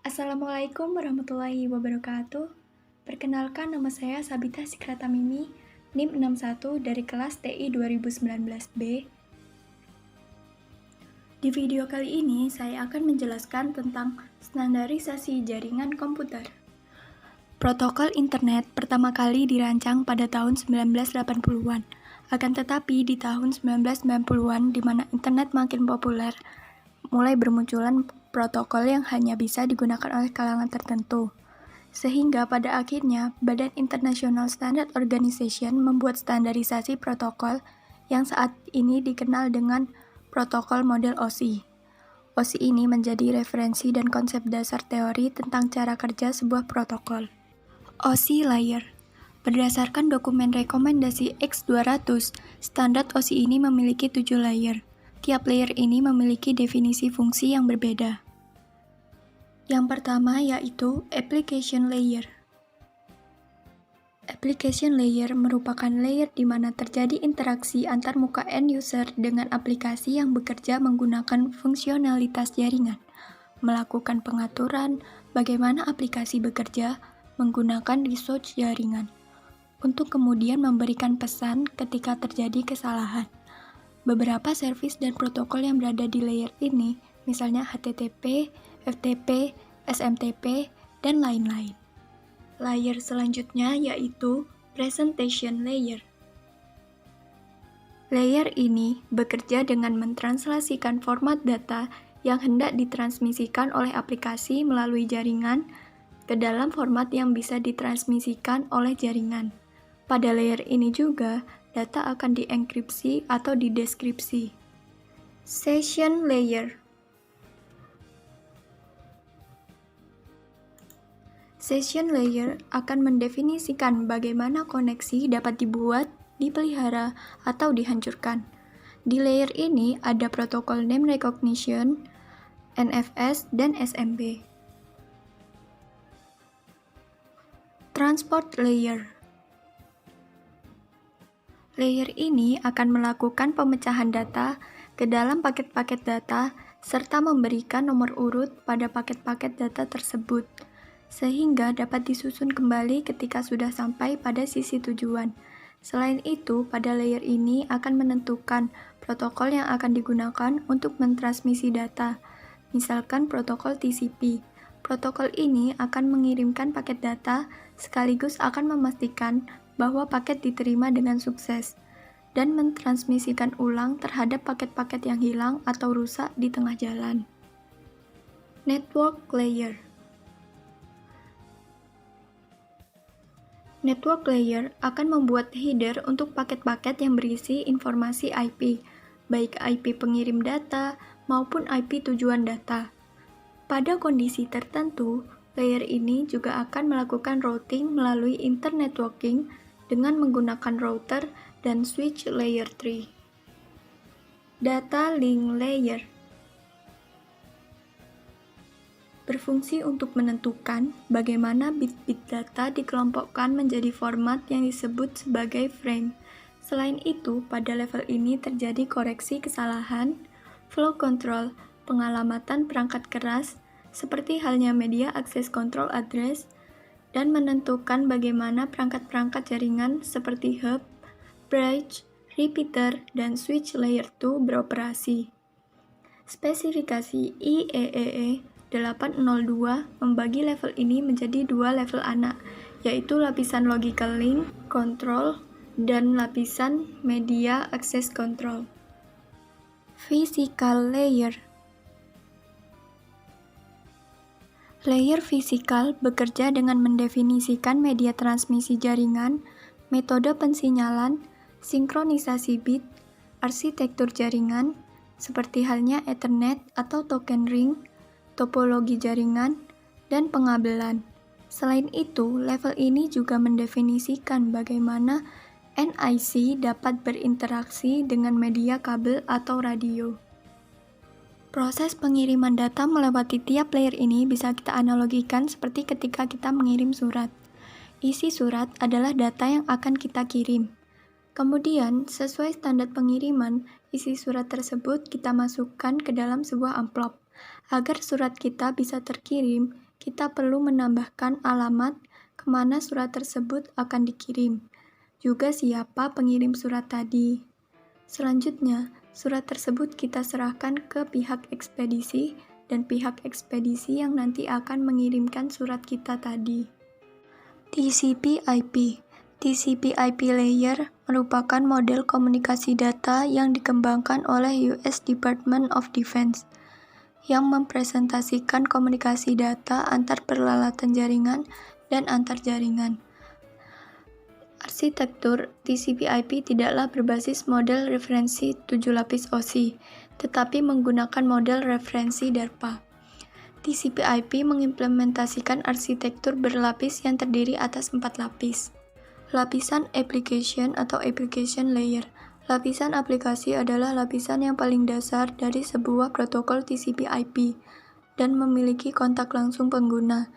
Assalamualaikum warahmatullahi wabarakatuh. Perkenalkan, nama saya Sabita Sikratamimi, NIM 61 dari kelas TI 2019B. Di video kali ini, saya akan menjelaskan tentang standarisasi jaringan komputer. Protokol internet pertama kali dirancang pada tahun 1980-an. Akan tetapi di tahun 1990-an, di mana internet makin populer, mulai bermunculan protokol yang hanya bisa digunakan oleh kalangan tertentu. Sehingga pada akhirnya, Badan International Standard Organization membuat standarisasi protokol yang saat ini dikenal dengan protokol model OSI. OSI ini menjadi referensi dan konsep dasar teori tentang cara kerja sebuah protokol. OSI Layer. Berdasarkan dokumen rekomendasi X200, standar OSI ini memiliki 7 layer. Tiap layer ini memiliki definisi fungsi yang berbeda. Yang pertama yaitu Application Layer. Application Layer merupakan layer di mana terjadi interaksi antar muka end user dengan aplikasi yang bekerja menggunakan fungsionalitas jaringan, melakukan pengaturan bagaimana aplikasi bekerja menggunakan resource jaringan, untuk kemudian memberikan pesan ketika terjadi kesalahan. Beberapa service dan protokol yang berada di layer ini, misalnya HTTP, FTP, SMTP, dan lain-lain. Layer selanjutnya yaitu Presentation Layer. Layer ini bekerja dengan mentranslasikan format data yang hendak ditransmisikan oleh aplikasi melalui jaringan ke dalam format yang bisa ditransmisikan oleh jaringan. Pada layer ini juga, data akan dienkripsi atau dideskripsi. Session Layer. Session Layer akan mendefinisikan bagaimana koneksi dapat dibuat, dipelihara, atau dihancurkan. Di layer ini ada protokol Name Recognition, NFS, dan SMB. Transport Layer. Layer ini akan melakukan pemecahan data ke dalam paket-paket data serta memberikan nomor urut pada paket-paket data tersebut, sehingga dapat disusun kembali ketika sudah sampai pada sisi tujuan. Selain itu, pada layer ini akan menentukan protokol yang akan digunakan untuk mentransmisi data, misalkan protokol TCP. Protokol ini akan mengirimkan paket data sekaligus akan memastikan bahwa paket diterima dengan sukses, dan mentransmisikan ulang terhadap paket-paket yang hilang atau rusak di tengah jalan. Network Layer. Network Layer akan membuat header untuk paket-paket yang berisi informasi IP, baik IP pengirim data maupun IP tujuan data. Pada kondisi tertentu, layer ini juga akan melakukan routing melalui internetworking dengan menggunakan router dan switch layer 3. Data Link Layer berfungsi untuk menentukan bagaimana bit-bit data dikelompokkan menjadi format yang disebut sebagai frame. Selain itu, pada level ini terjadi koreksi kesalahan, flow control, pengalamatan perangkat keras, seperti halnya media access control address, dan menentukan bagaimana perangkat-perangkat jaringan seperti hub, bridge, repeater, dan switch layer 2 beroperasi. Spesifikasi IEEE 802 membagi level ini menjadi dua level anak, yaitu lapisan logical link control dan lapisan media access control. Physical Layer. Layer fisikal bekerja dengan mendefinisikan media transmisi jaringan, metode pensinyalan, sinkronisasi bit, arsitektur jaringan, seperti halnya Ethernet atau token ring, topologi jaringan, dan pengabelan. Selain itu, level ini juga mendefinisikan bagaimana NIC dapat berinteraksi dengan media kabel atau radio. Proses pengiriman data melewati tiap layer ini bisa kita analogikan seperti ketika kita mengirim surat. Isi surat adalah data yang akan kita kirim. Kemudian, sesuai standar pengiriman, isi surat tersebut kita masukkan ke dalam sebuah amplop. Agar surat kita bisa terkirim, kita perlu menambahkan alamat kemana surat tersebut akan dikirim, juga siapa pengirim surat tadi. Selanjutnya, surat tersebut kita serahkan ke pihak ekspedisi dan pihak ekspedisi yang nanti akan mengirimkan surat kita tadi. TCP/IP TCP/IP layer merupakan model komunikasi data yang dikembangkan oleh US Department of Defense yang mempresentasikan komunikasi data antar peralatan jaringan dan antar jaringan. Arsitektur TCP/IP tidaklah berbasis model referensi 7 lapis OSI, tetapi menggunakan model referensi DARPA. TCP/IP mengimplementasikan arsitektur berlapis yang terdiri atas 4 lapis. Lapisan application atau application layer. Lapisan aplikasi adalah lapisan yang paling dasar dari sebuah protokol TCP/IP dan memiliki kontak langsung pengguna.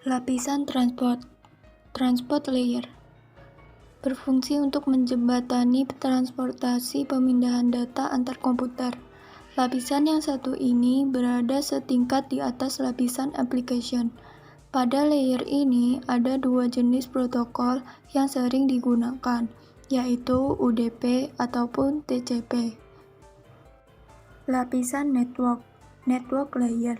Lapisan transport layer berfungsi untuk menjembatani transportasi pemindahan data antar komputer. Lapisan yang satu ini berada setingkat di atas lapisan application. Pada layer ini ada dua jenis protokol yang sering digunakan, yaitu UDP ataupun TCP. Lapisan network layer.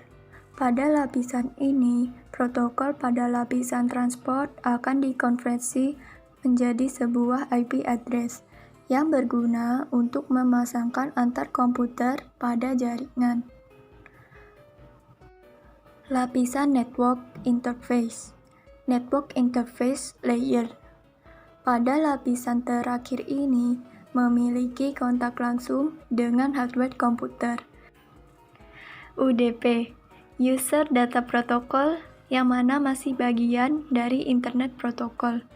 Pada lapisan ini, protokol pada lapisan transport akan dikonversi menjadi sebuah IP address yang berguna untuk memasangkan antar komputer pada jaringan. Lapisan network interface layer. Pada lapisan terakhir ini memiliki kontak langsung dengan hardware komputer. UDP, User Data Protocol, yang mana masih bagian dari Internet Protocol.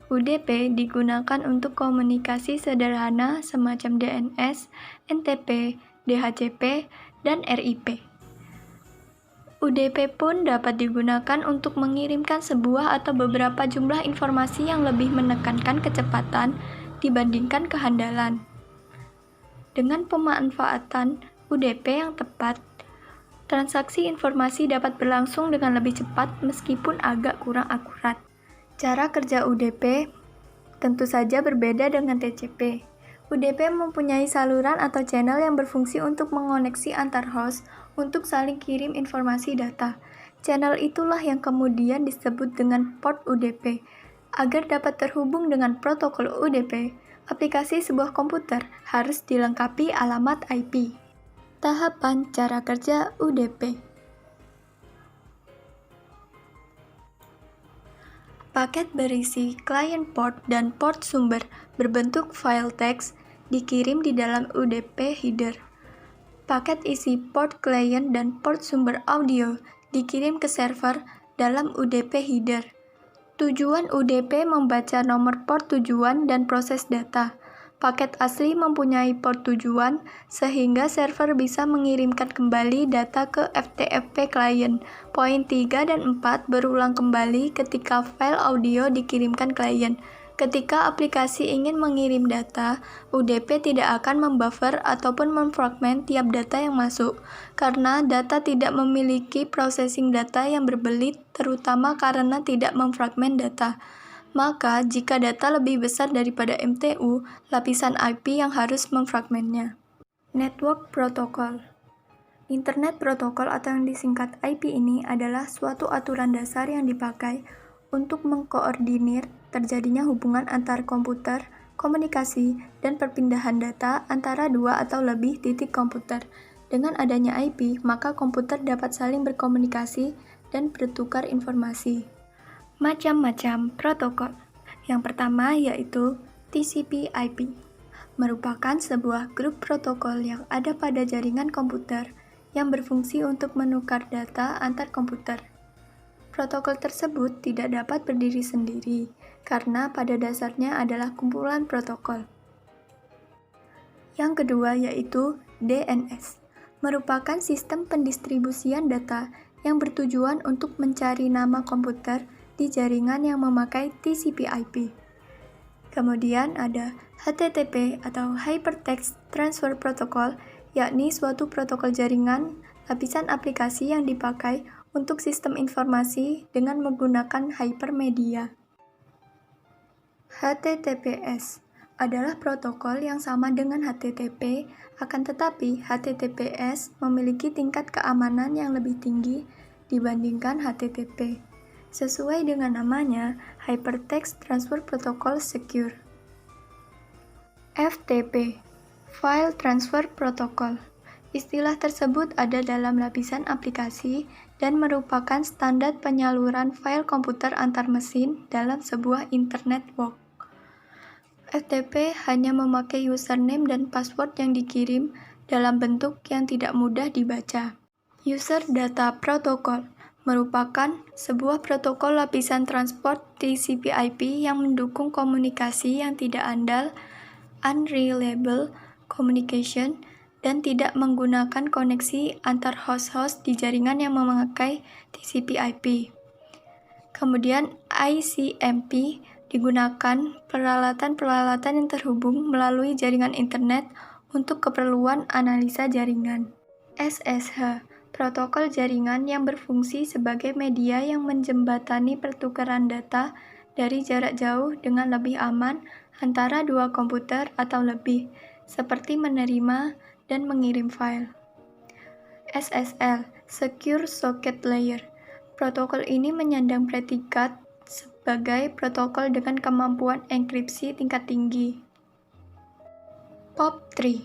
UDP digunakan untuk komunikasi sederhana semacam DNS, NTP, DHCP, dan RIP. UDP pun dapat digunakan untuk mengirimkan sebuah atau beberapa jumlah informasi yang lebih menekankan kecepatan dibandingkan kehandalan. Dengan pemanfaatan UDP yang tepat, transaksi informasi dapat berlangsung dengan lebih cepat meskipun agak kurang akurat. Cara kerja UDP tentu saja berbeda dengan TCP. UDP mempunyai saluran atau channel yang berfungsi untuk mengoneksi antar host untuk saling kirim informasi data. Channel itulah yang kemudian disebut dengan port UDP. Agar dapat terhubung dengan protokol UDP, aplikasi sebuah komputer harus dilengkapi alamat IP. Tahapan cara kerja UDP. Paket berisi client port dan port sumber berbentuk file teks dikirim di dalam UDP header. Paket isi port client dan port sumber audio dikirim ke server dalam UDP header. Tujuan UDP membaca nomor port tujuan dan proses data. Paket asli mempunyai port tujuan sehingga server bisa mengirimkan kembali data ke FTP client. Poin 3 dan 4 berulang kembali ketika file audio dikirimkan klien. Ketika aplikasi ingin mengirim data, UDP tidak akan membuffer ataupun memfragment tiap data yang masuk, karena data tidak memiliki processing data yang berbelit, terutama karena tidak memfragment data. Maka, jika data lebih besar daripada MTU, lapisan IP yang harus memfragmentnya. Network Protocol. Internet Protocol atau yang disingkat IP ini adalah suatu aturan dasar yang dipakai untuk mengkoordinir terjadinya hubungan antar komputer, komunikasi, dan perpindahan data antara dua atau lebih titik komputer. Dengan adanya IP, maka komputer dapat saling berkomunikasi dan bertukar informasi. Macam-macam protokol. Yang pertama yaitu TCP/IP, merupakan sebuah grup protokol yang ada pada jaringan komputer yang berfungsi untuk menukar data antar komputer. Protokol tersebut tidak dapat berdiri sendiri, karena pada dasarnya adalah kumpulan protokol. Yang kedua yaitu DNS, merupakan sistem pendistribusian data yang bertujuan untuk mencari nama komputer di jaringan yang memakai TCP/IP. Kemudian ada HTTP atau Hypertext Transfer Protocol, yakni suatu protokol jaringan lapisan aplikasi yang dipakai untuk sistem informasi dengan menggunakan hypermedia. HTTPS adalah protokol yang sama dengan HTTP, akan tetapi HTTPS memiliki tingkat keamanan yang lebih tinggi dibandingkan HTTP. Sesuai dengan namanya, Hypertext Transfer Protocol Secure. FTP, File Transfer Protocol. Istilah tersebut ada dalam lapisan aplikasi dan merupakan standar penyaluran file komputer antar mesin dalam sebuah internet network. FTP hanya memakai username dan password yang dikirim dalam bentuk yang tidak mudah dibaca. User Data Protocol merupakan sebuah protokol lapisan transport TCP/IP yang mendukung komunikasi yang tidak andal, unreliable communication, dan tidak menggunakan koneksi antar host-host di jaringan yang memakai TCP/IP. Kemudian ICMP digunakan peralatan-peralatan yang terhubung melalui jaringan internet untuk keperluan analisa jaringan. SSH, protokol jaringan yang berfungsi sebagai media yang menjembatani pertukaran data dari jarak jauh dengan lebih aman antara dua komputer atau lebih, seperti menerima dan mengirim file. SSL, Secure Socket Layer. Protokol ini menyandang predikat sebagai protokol dengan kemampuan enkripsi tingkat tinggi. POP3,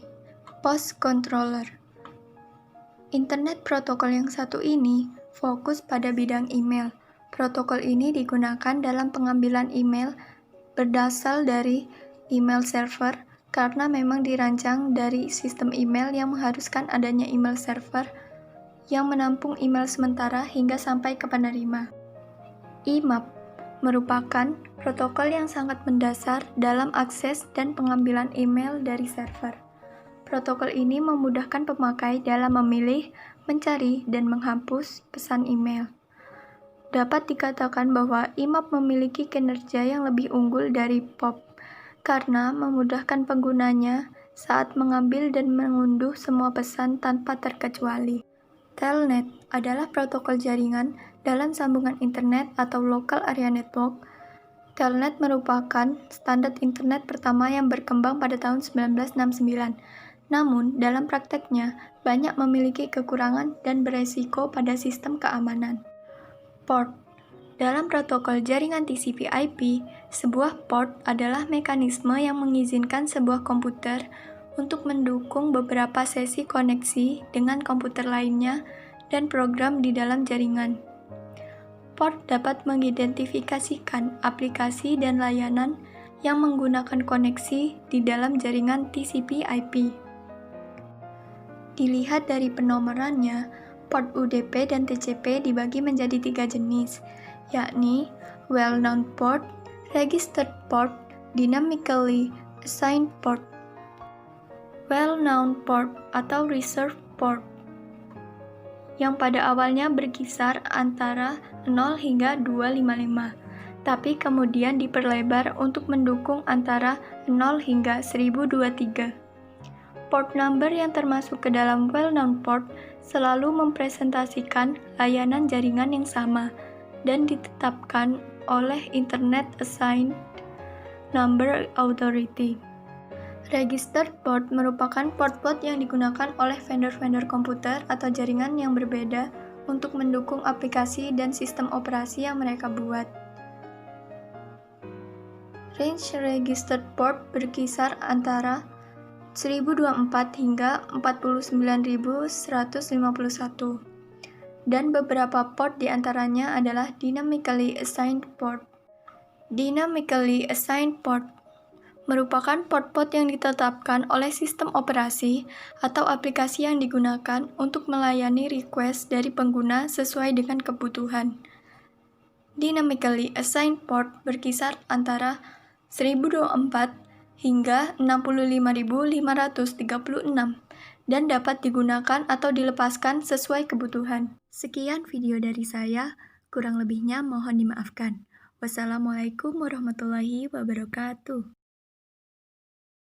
Post Controller. Internet protokol yang satu ini fokus pada bidang email. Protokol ini digunakan dalam pengambilan email berdasar dari email server karena memang dirancang dari sistem email yang mengharuskan adanya email server yang menampung email sementara hingga sampai ke penerima. IMAP merupakan protokol yang sangat mendasar dalam akses dan pengambilan email dari server. Protokol ini memudahkan pemakai dalam memilih, mencari, dan menghapus pesan email. Dapat dikatakan bahwa IMAP memiliki kinerja yang lebih unggul dari POP karena memudahkan penggunanya saat mengambil dan mengunduh semua pesan tanpa terkecuali. Telnet adalah protokol jaringan dalam sambungan internet atau local area network. Telnet merupakan standar internet pertama yang berkembang pada tahun 1969. Namun, dalam prakteknya, banyak memiliki kekurangan dan beresiko pada sistem keamanan. Port. Dalam protokol jaringan TCP/IP, sebuah port adalah mekanisme yang mengizinkan sebuah komputer untuk mendukung beberapa sesi koneksi dengan komputer lainnya dan program di dalam jaringan. Port dapat mengidentifikasikan aplikasi dan layanan yang menggunakan koneksi di dalam jaringan TCP/IP. Dilihat dari penomorannya, port UDP dan TCP dibagi menjadi 3 jenis, yakni Well-Known Port, Registered Port, Dynamically Assigned Port. Well-Known Port atau Reserved Port yang pada awalnya berkisar antara 0 hingga 255, tapi kemudian diperlebar untuk mendukung antara 0 hingga 1023. Port number yang termasuk ke dalam well-known port selalu mempresentasikan layanan jaringan yang sama dan ditetapkan oleh Internet Assigned Number Authority. Registered port merupakan port-port yang digunakan oleh vendor-vendor komputer atau jaringan yang berbeda untuk mendukung aplikasi dan sistem operasi yang mereka buat. Range registered port berkisar antara 1024 hingga 49151, dan beberapa port diantaranya adalah Dynamically Assigned Port. Dynamically Assigned Port merupakan port-port yang ditetapkan oleh sistem operasi atau aplikasi yang digunakan untuk melayani request dari pengguna sesuai dengan kebutuhan. Dynamically Assigned Port berkisar antara 1024 hingga 65.536 dan dapat digunakan atau dilepaskan sesuai kebutuhan. Sekian video dari saya, kurang lebihnya mohon dimaafkan. Wassalamualaikum warahmatullahi wabarakatuh.